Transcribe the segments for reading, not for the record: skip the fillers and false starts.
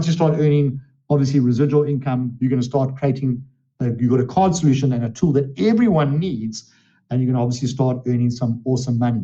once you start earning, obviously, residual income, you're going to start creating, you've got a card solution and a tool that everyone needs, and you're going to obviously start earning some awesome money.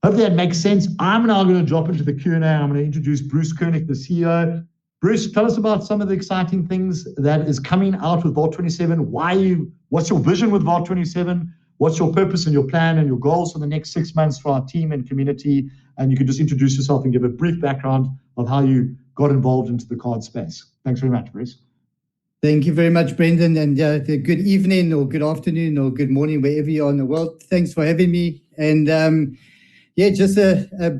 Hopefully that makes sense. I'm now going to drop into the Q&A. I'm going to introduce Bruce Curnik, the CEO. Bruce, tell us about some of the exciting things that is coming out with Vault27. What's your vision with Vault27? What's your purpose and your plan and your goals for the next 6 months for our team and community? And you can just introduce yourself and give a brief background of how you got involved into the card space. Thanks very much, Bruce. Thank you very much, Brendan, and good evening or good afternoon or good morning, wherever you are in the world. Thanks for having me. And just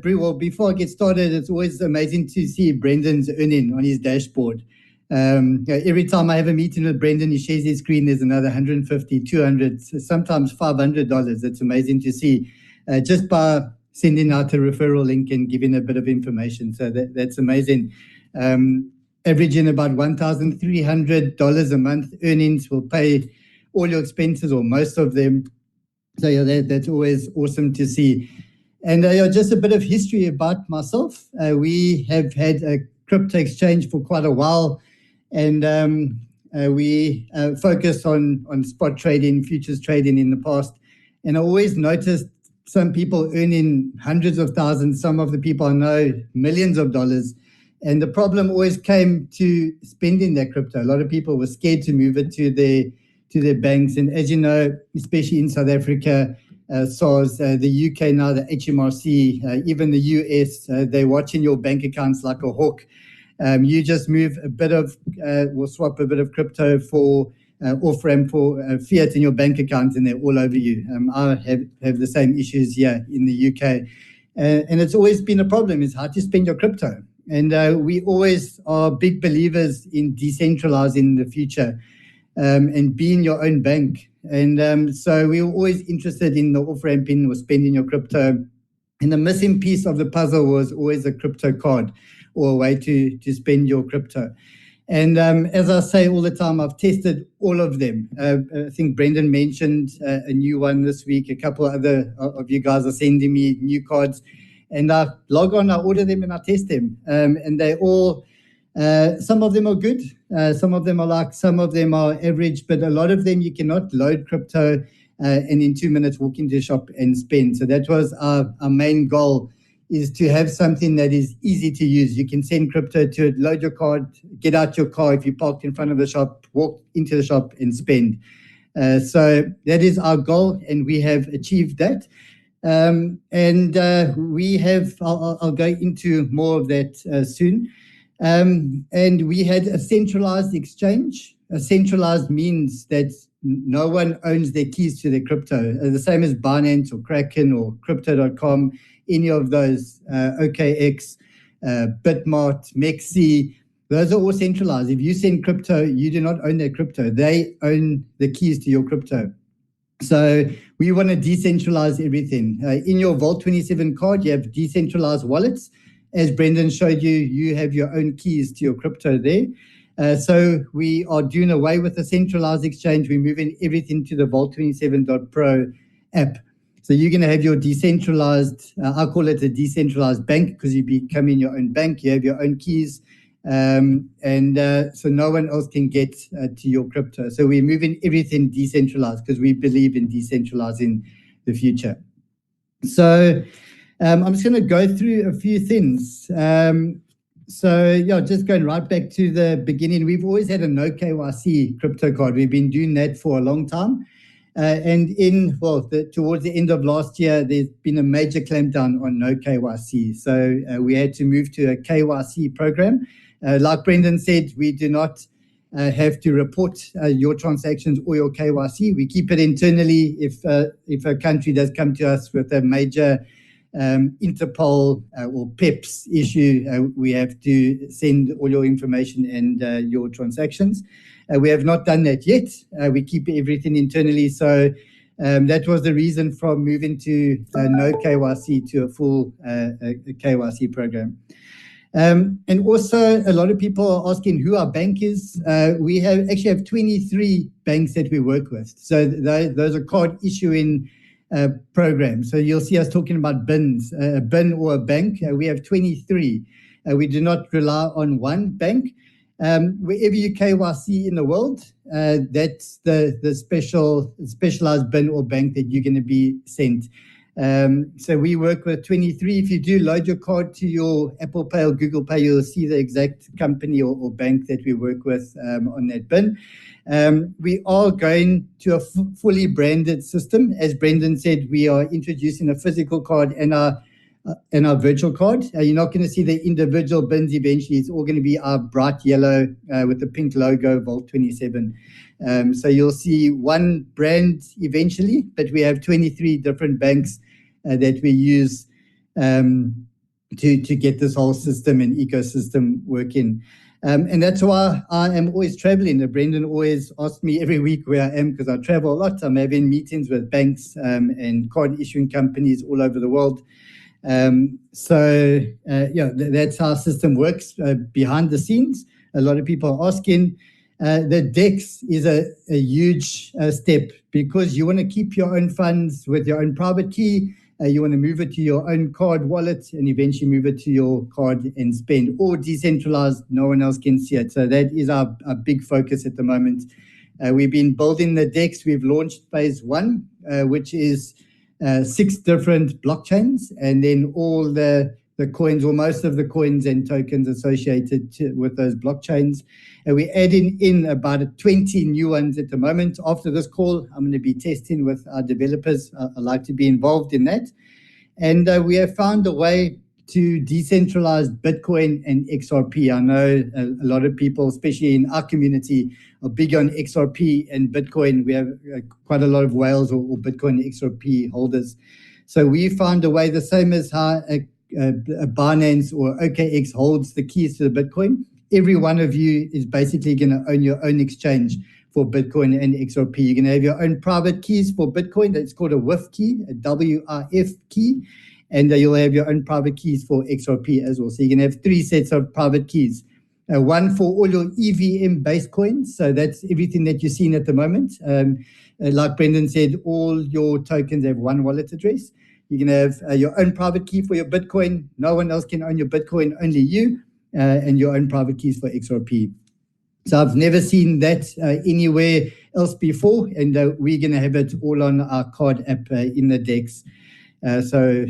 before I get started, it's always amazing to see Brendan's earning on his dashboard. Every time I have a meeting with Brendan, he shares his screen, there's another $150, $200, sometimes $500. It's amazing to see just by sending out a referral link and giving a bit of information. So that's amazing. Averaging about $1,300 a month earnings will pay all your expenses or most of them. So that's always awesome to see. And just a bit of history about myself. We have had a crypto exchange for quite a while, and we focused on spot trading, futures trading in the past. And I always noticed some people earning hundreds of thousands, some of the people I know millions of dollars. And the problem always came to spending their crypto. A lot of people were scared to move it to their banks. And as you know, especially in South Africa, SARS, the UK now, the HMRC, even the US, they're watching your bank accounts like a hawk. You just move a bit of, or swap a bit of crypto for off-ramp for fiat in your bank account, and they're all over you. I have the same issues here in the UK. And it's always been a problem, is how to spend your crypto. And we always are big believers in decentralizing the future and being your own bank. And so we were always interested in the off-ramping or spending your crypto. And the missing piece of the puzzle was always a crypto card or a way to spend your crypto. And as I say all the time, I've tested all of them. I think Brendan mentioned a new one this week. A couple other of you guys are sending me new cards. And I log on, I order them, and I test them. And they all, some of them are good. Some of them are like, some of them are average. But a lot of them, you cannot load crypto and in 2 minutes walk into a shop and spend. So that was our main goal, is to have something that is easy to use. You can send crypto to it, load your card, get out your car if you parked in front of the shop, walk into the shop and spend. So that is our goal, and we have achieved that. We have, I'll go into more of that soon. And we had a centralized exchange. A centralized means that no one owns their keys to their crypto. The same as Binance or Kraken or Crypto.com, any of those, OKX, Bitmart, Mexi, those are all centralized. If you send crypto, you do not own their crypto. They own the keys to your crypto. So we want to decentralize everything. In your Vault27 card, you have decentralized wallets. As Brendan showed you, you have your own keys to your crypto there. So we are doing away with the centralized exchange. We're moving everything to the Vault27.pro app. So you're going to have your decentralized, I call it a decentralized bank, because you become your own bank. You have your own keys. So no one else can get to your crypto. So we're moving everything decentralized because we believe in decentralizing the future. So I'm just going to go through a few things. Just going right back to the beginning, we've always had a no KYC crypto card. We've been doing that for a long time. Towards the end of last year, there's been a major clampdown on no KYC. So we had to move to a KYC program. Like Brendan said, we do not have to report your transactions or your KYC. We keep it internally. If a country does come to us with a major Interpol or PEPs issue, we have to send all your information and your transactions. We have not done that yet. We keep everything internally. So that was the reason from moving to no KYC to a full KYC program. And also, a lot of people are asking who our bank is. We actually have 23 banks that we work with. So those are card issuing programs. So you'll see us talking about BINs, a BIN or a bank. We have 23. We do not rely on one bank. Wherever you KYC in the world, that's the specialized bin or bank that you're going to be sent. So we work with 23. If you do load your card to your Apple Pay or Google Pay, you'll see the exact company or bank that we work with on that bin. We are going to a fully branded system. As Brendan said, we are introducing a physical card and our virtual card. You're not going to see the individual bins eventually. It's all going to be our bright yellow with the pink logo, Vault27. So you'll see one brand eventually, but we have 23 different banks that we use to get this whole system and ecosystem working. And that's why I am always traveling. Brendan always asks me every week where I am because I travel a lot. I'm having meetings with banks and card issuing companies all over the world. Yeah, that's how our system works behind the scenes. A lot of people are asking. The DEX is a huge step because you want to keep your own funds with your own private key. You want to move it to your own card wallet and eventually move it to your card and spend, or decentralized, no one else can see it. So that is our big focus at the moment. We've been building the DEX. We've launched phase 1, which is 6 different blockchains, and then all the coins, or most of the coins and tokens associated with those blockchains. And we're adding in about 20 new ones at the moment. After this call, I'm going to be testing with our developers. I like to be involved in that. And we have found a way to decentralize Bitcoin and XRP. I know a lot of people, especially in our community, are big on XRP and Bitcoin. We have quite a lot of whales or Bitcoin and XRP holders. So we found a way, the same as how a Binance or OKX holds the keys to the Bitcoin. Every one of you is basically going to own your own exchange for Bitcoin and XRP. You're going to have your own private keys for Bitcoin. That's called a WIF key, a WRF key. And you'll have your own private keys for XRP as well. So you can have 3 sets of private keys. One for all your EVM-based coins. So that's everything that you're seeing at the moment. Like Brendan said, all your tokens have one wallet address. You can have your own private key for your Bitcoin. No one else can own your Bitcoin, only you, and your own private keys for XRP. So I've never seen that anywhere else before, and we're going to have it all on our card app in the DEX. So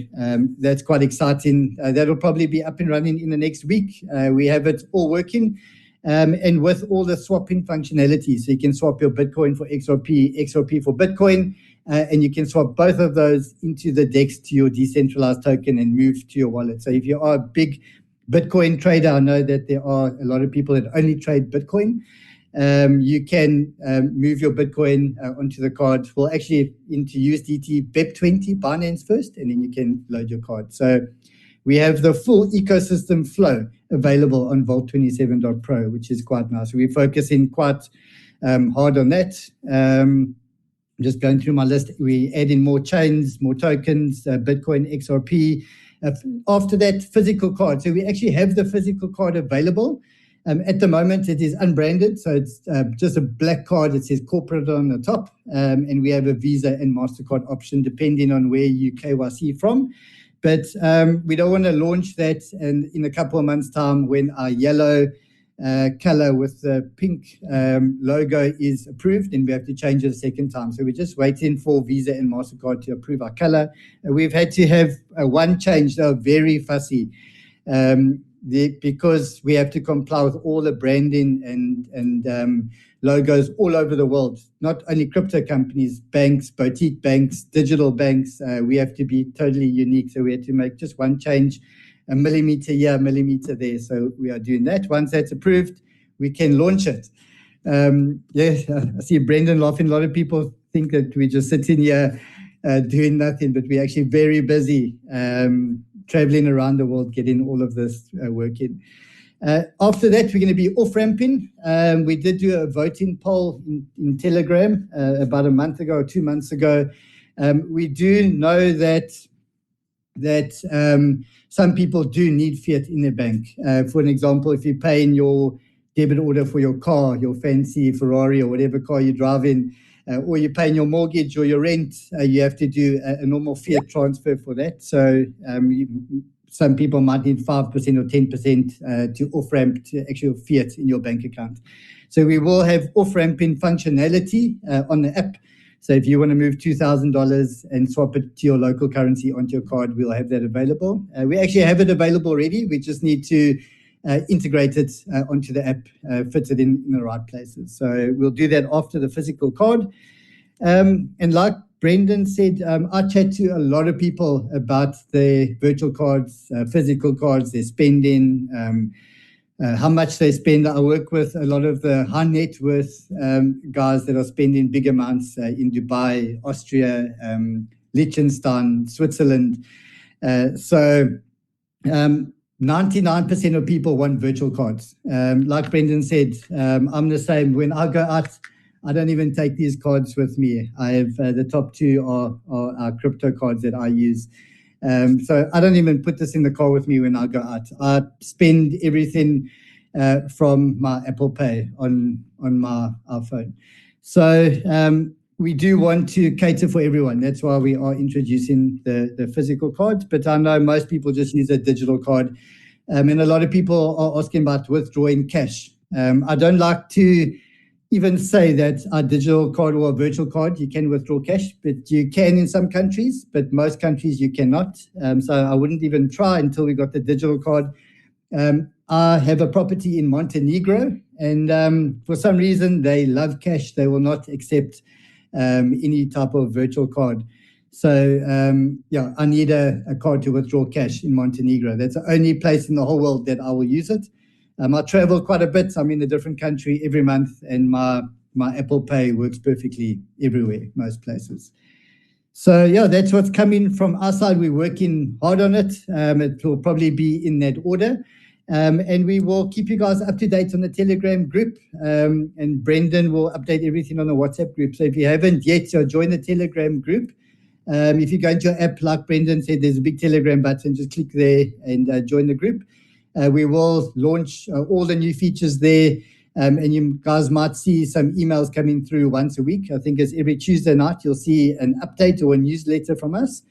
that's quite exciting. That'll probably be up and running in the next week. We have it all working, and with all the swapping functionality. So you can swap your Bitcoin for XRP, XRP for Bitcoin, and you can swap both of those into the DEX to your decentralized token and move to your wallet. So if you are a big Bitcoin trader, I know that there are a lot of people that only trade Bitcoin. You can move your Bitcoin onto the card, well, actually into USDT BEP-20 Binance first, and then you can load your card. So we have the full ecosystem flow available on Vault27.pro, which is quite nice. We're focusing quite hard on that. Just going through my list, we add in more chains, more tokens, Bitcoin, XRP. After that, physical card. So we actually have the physical card available. At the moment, it is unbranded, so it's just a black card. It says corporate on the top, and we have a Visa and MasterCard option depending on where you KYC from. But we don't want to launch that in a couple of months' time when our yellow color with the pink logo is approved, and we have to change it a second time. So we're just waiting for Visa and MasterCard to approve our color. We've had to have one change. They're very fussy. Because we have to comply with all the branding and logos all over the world, not only crypto companies, banks, boutique banks, digital banks. We have to be totally unique. So we had to make just one change, a millimeter here, a millimeter there. So we are doing that. Once that's approved, we can launch it. I see Brendan laughing. A lot of people think that we're just sitting here doing nothing, but we're actually very busy traveling around the world, getting all of this working. After that, we're going to be off-ramping. We did do a voting poll in Telegram about a month ago or 2 months ago. We do know that some people do need fiat in their bank. For an example, if you're paying your debit order for your car, your fancy Ferrari or whatever car you're driving, or you're paying your mortgage or your rent, you have to do a normal fiat transfer for that. So some people might need 5% or 10% to off-ramp to actual fiat in your bank account. So we will have off-ramping functionality on the app. So if you want to move $2,000 and swap it to your local currency onto your card, we'll have that available. We actually have it available already. We just need to integrate it onto the app, fit it in the right places. So we'll do that after the physical card. And like Brendan said, I chat to a lot of people about the virtual cards, physical cards, their spending, how much they spend. I work with a lot of the high net worth guys that are spending big amounts in Dubai, Austria, Liechtenstein, Switzerland. So 99% of people want virtual cards. Like Brendan said, I'm the same. When I go out, I don't even take these cards with me. I have the top two are our crypto cards that I use. So I don't even put this in the car with me when I go out. I spend everything from my Apple Pay on my iPhone. So we do want to cater for everyone. That's why we are introducing the physical cards. But I know most people just use a digital card. And a lot of people are asking about withdrawing cash. I don't like to even say that a digital card or a virtual card, you can withdraw cash, but you can in some countries, but most countries you cannot. So I wouldn't even try until we got the digital card. I have a property in Montenegro, and for some reason they love cash. They will not accept any type of virtual card. So yeah, I need a card to withdraw cash in Montenegro. That's the only place in the whole world that I will use it. I travel quite a bit. I'm in a different country every month, and my Apple Pay works perfectly everywhere, most places. So yeah, that's what's coming from our side. We're working hard on it. It will probably be in that order. And we will keep you guys up to date on the Telegram group. And Brendan will update everything on the WhatsApp group. So if you haven't yet, join the Telegram group. If you go into your app, like Brendan said, there's a big Telegram button. Just click there and join the group. We will launch all the new features there, and you guys might see some emails coming through once a week. I think it's every Tuesday night you'll see an update or a newsletter from us,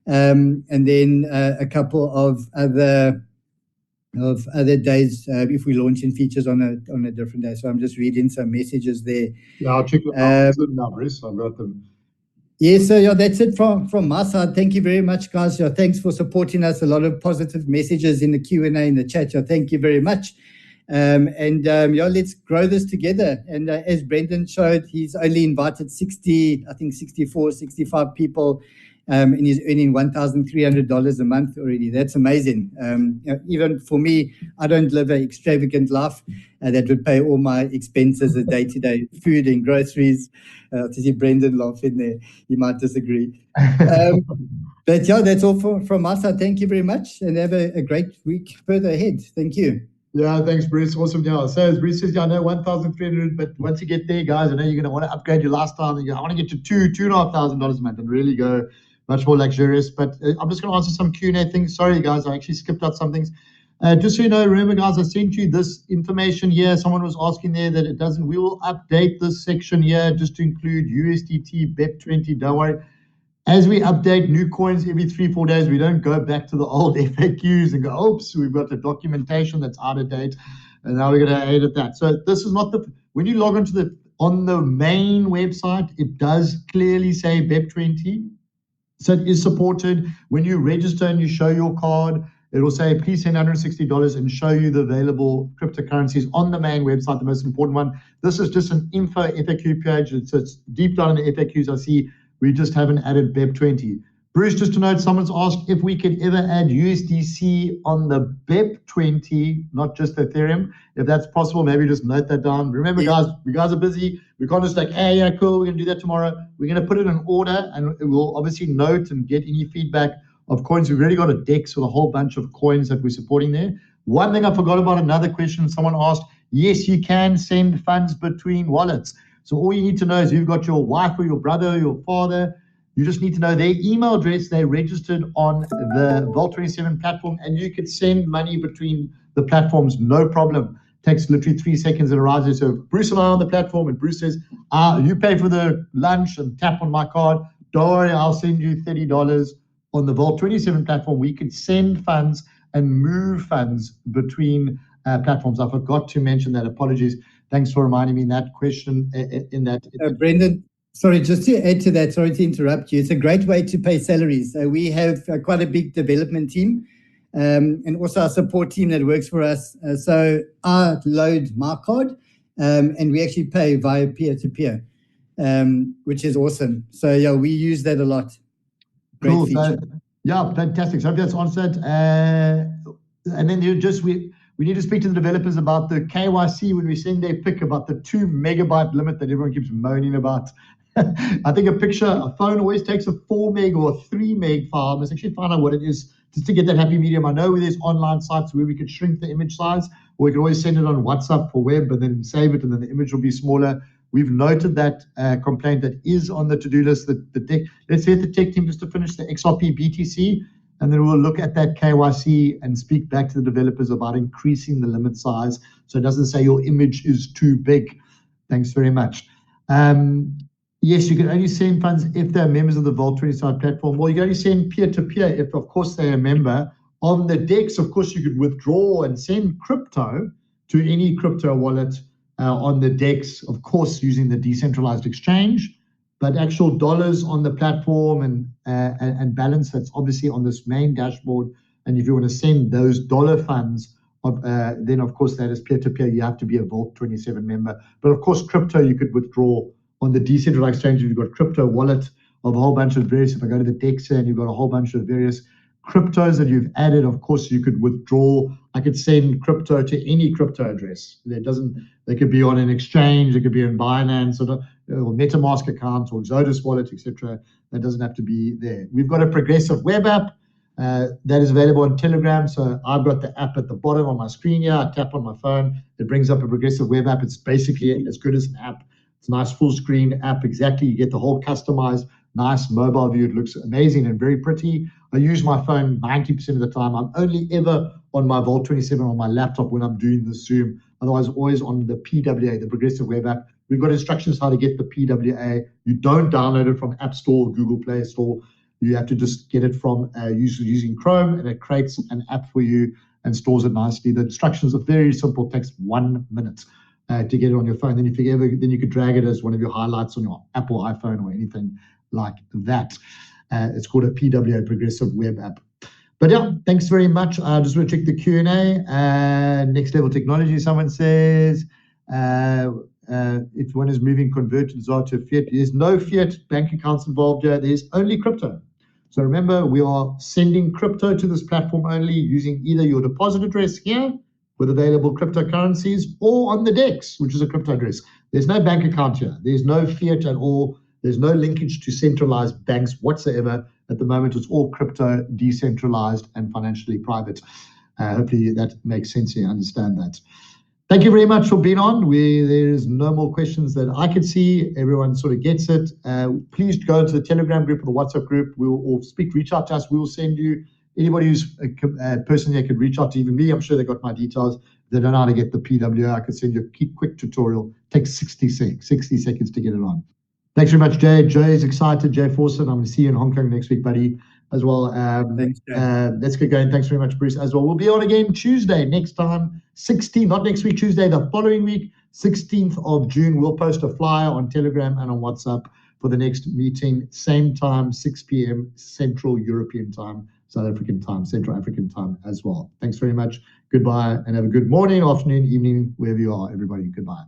and then a couple of other days if we launch in features on a different day. So I'm just reading some messages there. Yeah, I'll check the numbers. I've got them. Yeah, so yeah, that's it from my side. Thank you very much, guys. Yeah, thanks for supporting us. A lot of positive messages in the Q&A in the chat. Yeah, thank you very much. Yeah, let's grow this together. And as Brendan showed, he's only invited 64, 65 people, and he's earning $1,300 a month already. That's amazing. Even for me, I don't live an extravagant life that would pay all my expenses, the day-to-day food and groceries. To see Brendan laugh in there, you might disagree. But yeah, that's all from us. Thank you very much, and have a great week further ahead. Thank you. Yeah, thanks, Bruce. Awesome. Yeah, so as Bruce says, yeah, I know 1,300, but once you get there, guys, I know you're going to want to upgrade your lifestyle. I want to get to $2,500 a month and really go much more luxurious. But I'm just going to answer some Q&A things. Sorry, guys, I actually skipped out some things. Just so you know, remember, guys, I sent you this information here. Someone was asking there that it doesn't. We will update this section here just to include USDT BEP-20. Don't worry. As we update new coins every 3-4 days, we don't go back to the old FAQs and go, oops, we've got the documentation that's out of date, and now we're going to edit that. So this is not the, when you log on the main website, it does clearly say BEP-20. So it is supported. When you register and you show your card, it will say, please send $160 and show you the available cryptocurrencies on the main website, the most important one. This is just an info FAQ page. It's deep down in the FAQs. I see we just haven't added BEP-20. Bruce, just to note, someone's asked if we could ever add USDC on the BEP-20, not just Ethereum. If that's possible, maybe just note that down. Remember, guys, you guys are busy. We can't just like, hey, yeah, cool, we're going to do that tomorrow. We're going to put it in order, and we'll obviously note and get any feedback of coins. We've already got a DEX with a whole bunch of coins that we're supporting there. One thing I forgot about, another question someone asked, yes, you can send funds between wallets. So all you need to know is you've got your wife or your brother or your father. You just need to know their email address. They registered on the Vault27 platform, and you could send money between the platforms, no problem. Takes literally 3 seconds and arrives there. So Bruce and I are on the platform, and Bruce says, you pay for the lunch and tap on my card. Don't worry, I'll send you $30 on the Vault27 platform. We could send funds and move funds between platforms. I forgot to mention that. Apologies. Thanks for reminding me in that question. Brendan, sorry, just to add to that, sorry to interrupt you. It's a great way to pay salaries. We have quite a big development team and also our support team that works for us. So I load my card and we actually pay via peer-to-peer, which is awesome. So yeah, we use that a lot. Great cool. feature. Yeah, fantastic. So that's answered. And then we need to speak to the developers about the KYC when we send their pick about the 2 megabyte limit that everyone keeps moaning about. I think a phone always takes a 4 meg or a 3 meg file. Let's actually find out what it is just to get that happy medium. I know there's online sites where we could shrink the image size, or we can always send it on WhatsApp for web and then save it, and then the image will be smaller. We've noted that complaint that is on the to-do list. Let's get the tech team just to finish the XRP BTC, and then we'll look at that KYC and speak back to the developers about increasing the limit size so it doesn't say your image is too big. Thanks very much. Yes, you can only send funds if they're members of the Vault27 platform. Well, you can only send peer-to-peer if, of course, they're a member. On the DEX, of course, you could withdraw and send crypto to any crypto wallet on the DEX, of course, using the decentralized exchange. But actual dollars on the platform and balance, that's obviously on this main dashboard. And if you want to send those dollar funds, then of course that is peer-to-peer. You have to be a Vault27 member. But of course, crypto you could withdraw on the decentralized exchange. You've got crypto wallet of a whole bunch of various. If I go to the DEX and you've got a whole bunch of various cryptos that you've added, of course you could withdraw. I could send crypto to any crypto address. They could be on an exchange, it could be in Binance or MetaMask account or Exodus wallet, etc. That doesn't have to be there. We've got a progressive web app that is available on Telegram. So I've got the app at the bottom on my screen here. I tap on my phone, it brings up a progressive web app. It's basically as good as an app. It's a nice full screen app. Exactly, you get the whole customized, nice mobile view. It looks amazing and very pretty. I use my phone 90% of the time. I'm only ever on my Vault27 on my laptop when I'm doing the Zoom. Otherwise, always on the PWA, the Progressive Web App. We've got instructions how to get the PWA. You don't download it from App Store or Google Play Store. You have to just get it from using Chrome, and it creates an app for you and stores it nicely. The instructions are very simple. It takes 1 minute to get it on your phone. Then then you could drag it as one of your highlights on your Apple iPhone or anything like that. It's called a PWA, Progressive Web App. But yeah, thanks very much. I just want to check the Q&A. Next level technology, someone says, if one is moving converted ZAR to fiat, there's no fiat bank accounts involved here. There's only crypto. So remember, we are sending crypto to this platform only using either your deposit address here with available cryptocurrencies or on the DEX, which is a crypto address. There's no bank account here. There's no fiat at all. There's no linkage to centralized banks whatsoever. At the moment, it's all crypto, decentralized, and financially private. Hopefully that makes sense. You understand that. Thank you very much for being on. There's no more questions that I could see. Everyone sort of gets it. Please go to the Telegram group or the WhatsApp group. Reach out to us. We will send you anybody who's a person that could reach out to, even me. I'm sure they got my details. If they don't know how to get the PWA, I could send you a quick tutorial. It takes 60 seconds to get it on. Thanks very much, Jay. Jay's excited. Jay Forson, I'm going to see you in Hong Kong next week, buddy, as well. Thanks, Jay. Let's get going. Thanks very much, Bruce, as well. We'll be on again Tuesday next time, 16th, not next week, Tuesday, the following week, 16th of June. We'll post a flyer on Telegram and on WhatsApp for the next meeting, same time, 6 p.m. Central European time, South African time, Central African time as well. Thanks very much. Goodbye, and have a good morning, afternoon, evening, wherever you are, everybody. Goodbye.